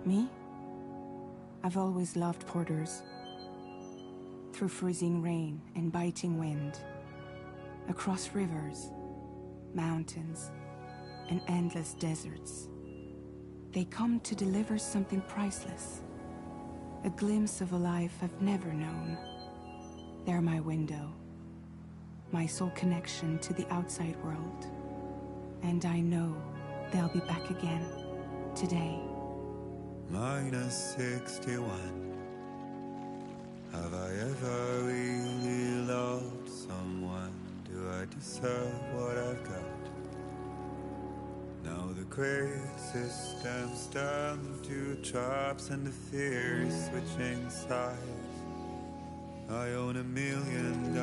Me? I've always loved porters. Through freezing rain and biting wind, across rivers, mountains, and endless deserts, they come to deliver something priceless, a glimpse of a life I've never known. They're my window, my sole connection to the outside world, and I know they'll be back again today. -61. Have I ever really loved someone? Do I deserve what I've got? Now the crazy system's turned into traps and the fear is switching sides. I own $1 million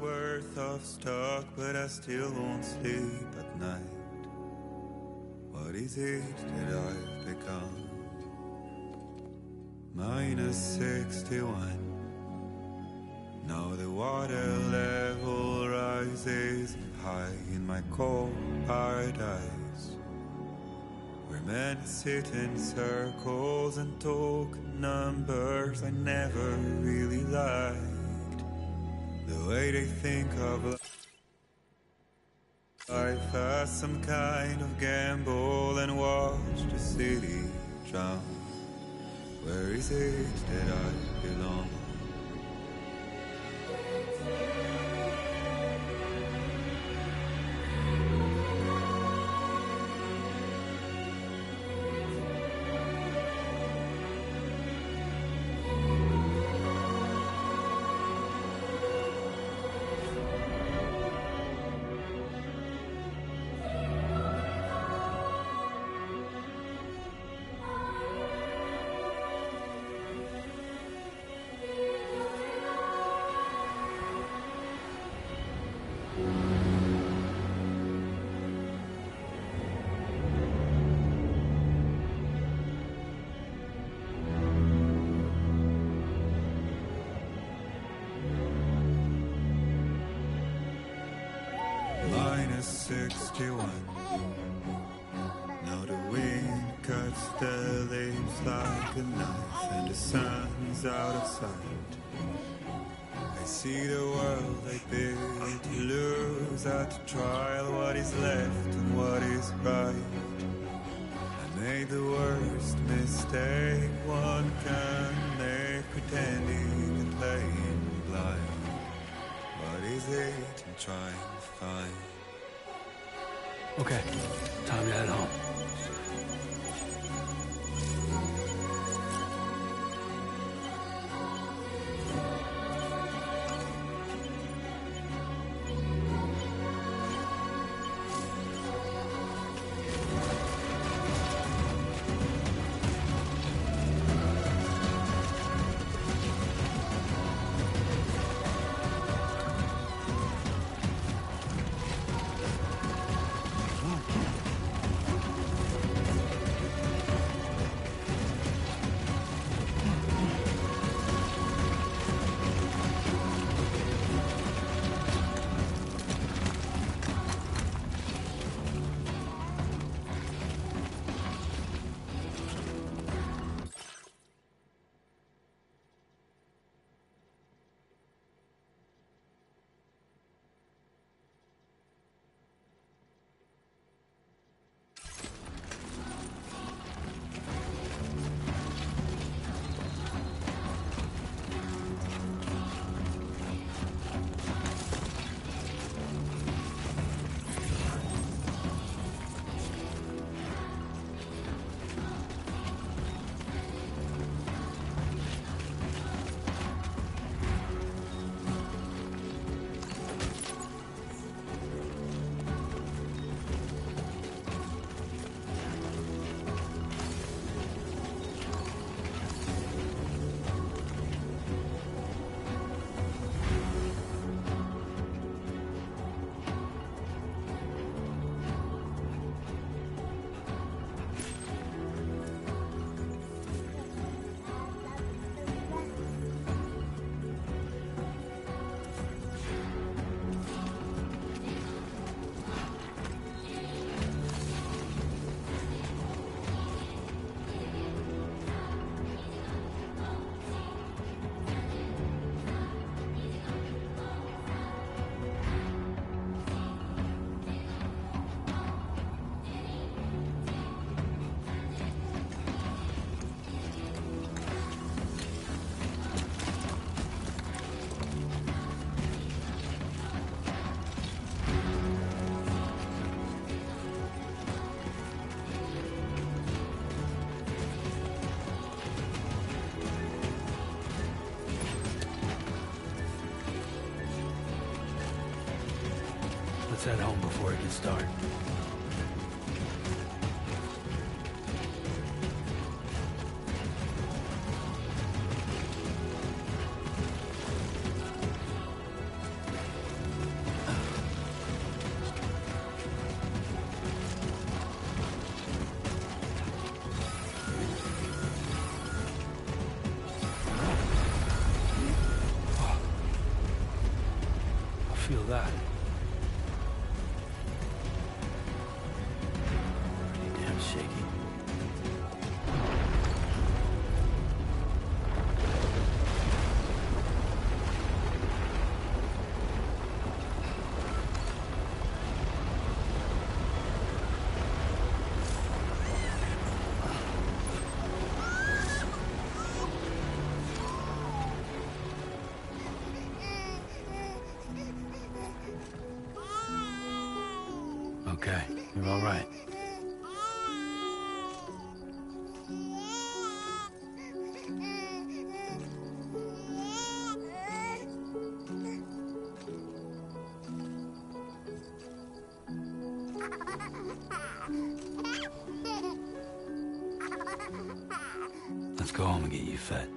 worth of stock, but I still won't sleep at night. What is it that I've become? -61. Now the water level rises high in my cold paradise, where men sit in circles and talk numbers I never really liked. The way they think of life as some kind of gamble and watch the city drown. Where is it that I belong? -61. Now the wind cuts the leaves like a knife and the sun's out of sight. I see the world I built to lose at the trial, what is left and what is right. I made the worst mistake one can make, pretending and playing blind. What is it I'm trying to find? Okay, time to head home. Let's head home before it gets dark. Feel that. Pretty damn shaky. Okay, you're all right. Let's go home and get you fed.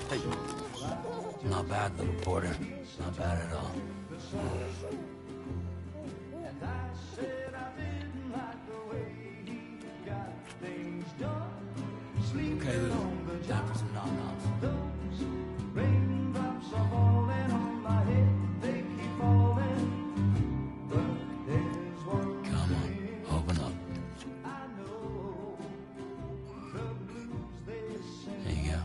Hey. Not bad, little porter. Not bad at all. Okay, little. Time for some nom-noms. Come on, open up. There you go.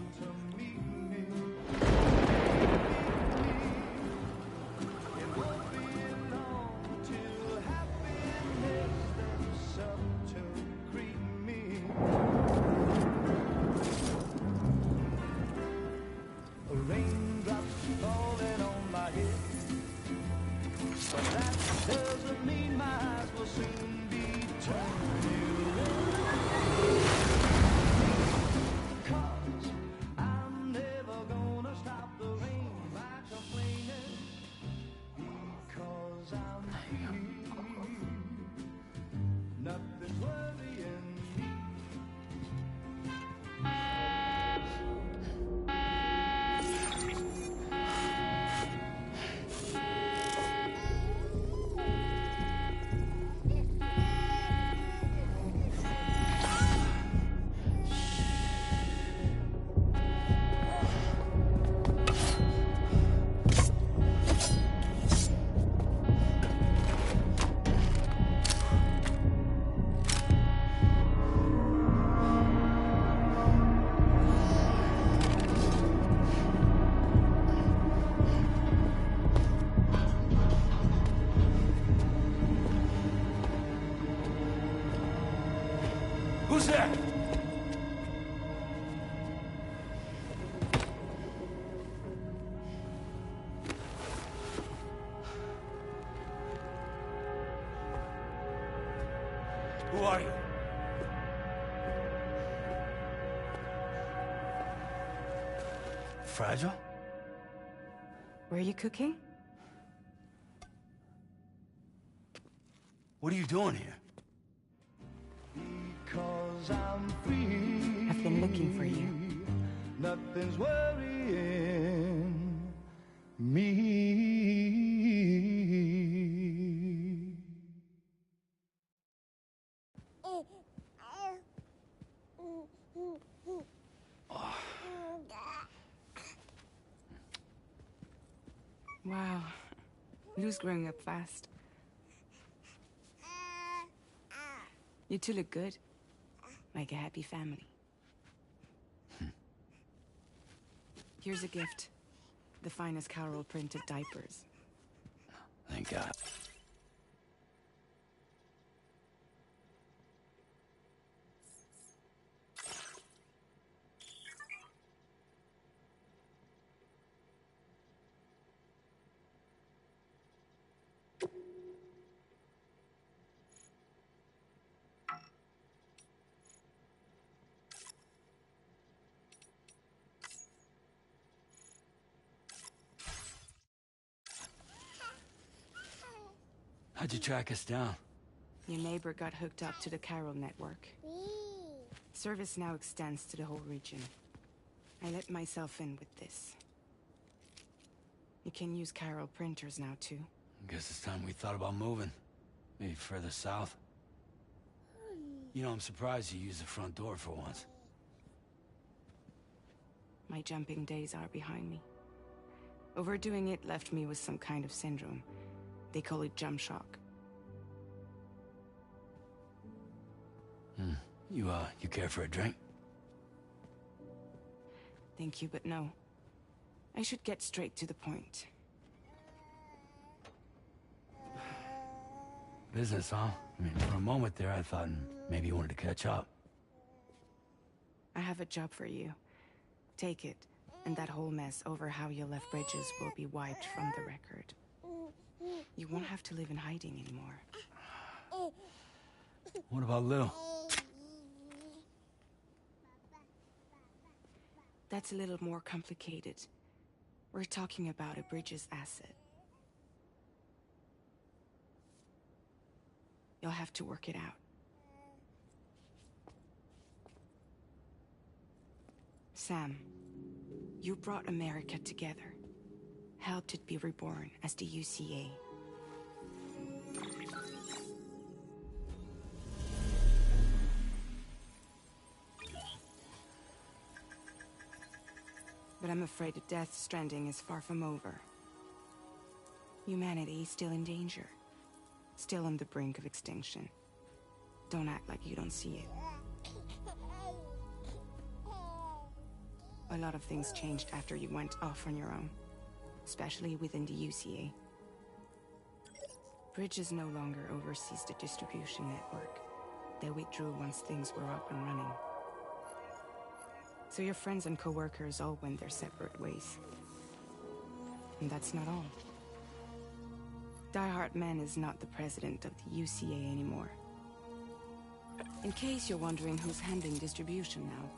Who's there? Who are you? Fragile? Were you cooking? What are you doing here? I've been looking for you. Nothing's worrying me. Wow. Lou's growing up fast. You two look good. Like a happy family. Here's a gift. The finest Carol printed diapers. Thank God. How'd you track us down? Your neighbor got hooked up to the Carol network. Service now extends to the whole region. I let myself in with this. You can use Carol printers now, too. Guess it's time we thought about moving. Maybe further south. You know, I'm surprised you used the front door for once. My jumping days are behind me. Overdoing it left me with some kind of syndrome. They call it jump shock. You care for a drink? Thank you, but no. I should get straight to the point. Business, huh? I mean, for a moment there, I thought maybe you wanted to catch up. I have a job for you. Take it, and that whole mess over how you left Bridges will be wiped from the record. You won't have to live in hiding anymore. What about Lou? That's a little more complicated. We're talking about a bridge's asset. You'll have to work it out. Sam, you brought America together, helped it be reborn as the UCA. But I'm afraid that Death Stranding is far from over. Humanity is still in danger. Still on the brink of extinction. Don't act like you don't see it. A lot of things changed after you went off on your own. Especially within the UCA. Bridges no longer oversees the distribution network. They withdrew once things were up and running. So your friends and co-workers all went their separate ways. And that's not all. Die Hard Man is not the president of the UCA anymore. In case you're wondering who's handling distribution now,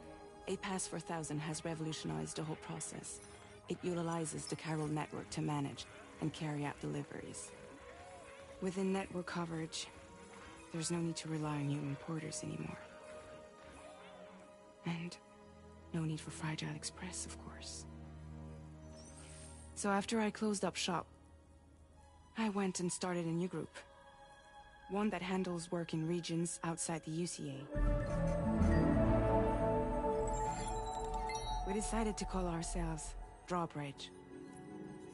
A Pass 4000 has revolutionized the whole process. It utilizes the chiral network to manage and carry out deliveries. Within network coverage, there's no need to rely on human porters anymore. And no need for Fragile Express, of course. So after I closed up shop, I went and started a new group. One that handles work in regions outside the UCA. We decided to call ourselves Drawbridge.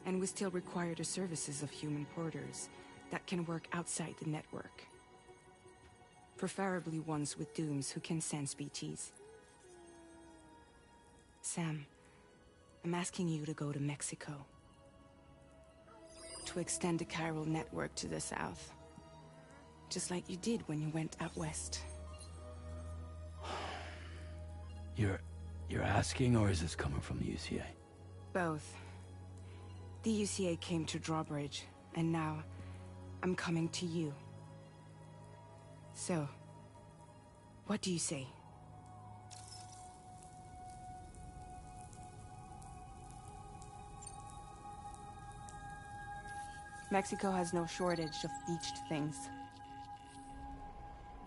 And we still require the services of human porters that can work outside the network. Preferably ones with dooms who can sense BTs. Sam, I'm asking you to go to Mexico. To extend the chiral network to the south. Just like you did when you went out west. You're asking, or is this coming from the UCA? Both. The UCA came to Drawbridge, and now I'm coming to you. So, what do you say? Mexico has no shortage of beached things.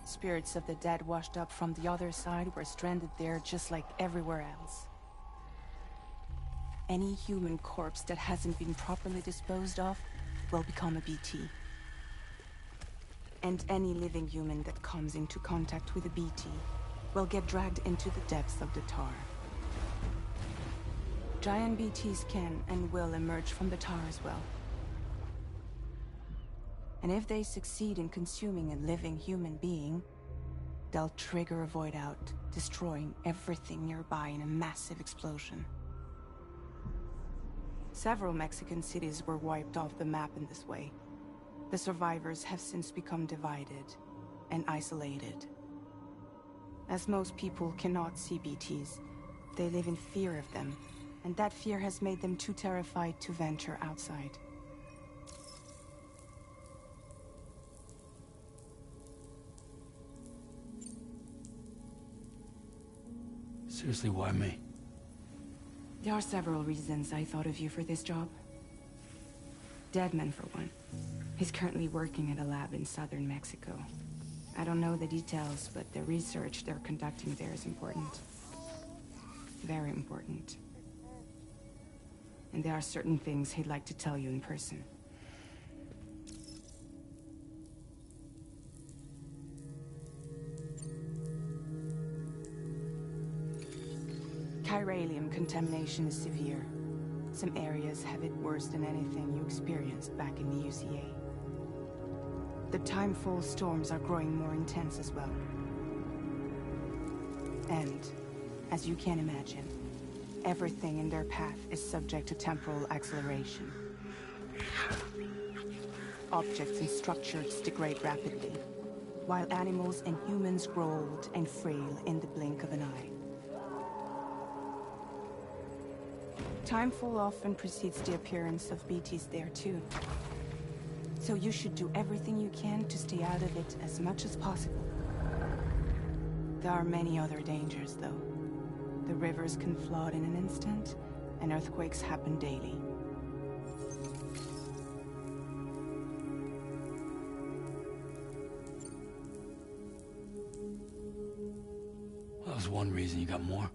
Spirits of the dead washed up from the other side were stranded there just like everywhere else. Any human corpse that hasn't been properly disposed of will become a BT. And any living human that comes into contact with a BT will get dragged into the depths of the tar. Giant BTs can and will emerge from the tar as well. And if they succeed in consuming a living human being, they'll trigger a void out, destroying everything nearby in a massive explosion. Several Mexican cities were wiped off the map in this way. The survivors have since become divided and isolated. As most people cannot see BTs, they live in fear of them, and that fear has made them too terrified to venture outside. Seriously, why me? There are several reasons I thought of you for this job. Deadman, for one. He's currently working at a lab in southern Mexico. I don't know the details, but the research they're conducting there is important. Very important. And there are certain things he'd like to tell you in person. Chiralium contamination is severe. Some areas have it worse than anything you experienced back in the UCA. The timefall storms are growing more intense as well. And, as you can imagine, everything in their path is subject to temporal acceleration. Objects and structures degrade rapidly, while animals and humans grow old and frail in the blink of an eye. Timefall often precedes the appearance of BTs there too. So you should do everything you can to stay out of it as much as possible. There are many other dangers though. The rivers can flood in an instant, and earthquakes happen daily. one reason. You got more?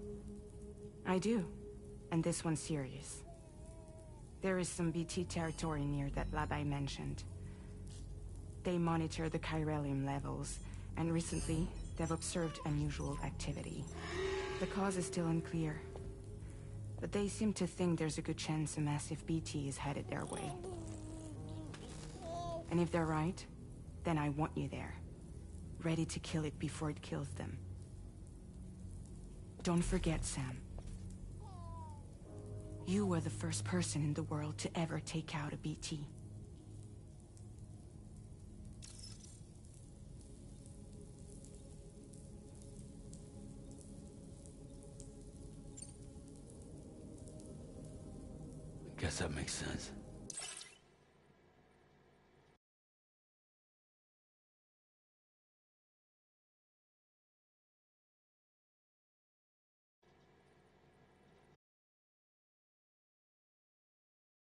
I do. And this one's serious. There is some BT territory near that lab I mentioned. They monitor the chiralium levels, and recently, they've observed unusual activity. The cause is still unclear, but they seem to think there's a good chance a massive BT is headed their way. And if they're right, then I want you there, ready to kill it before it kills them. Don't forget, Sam. You were the first person in the world to ever take out a BT. Guess that makes sense.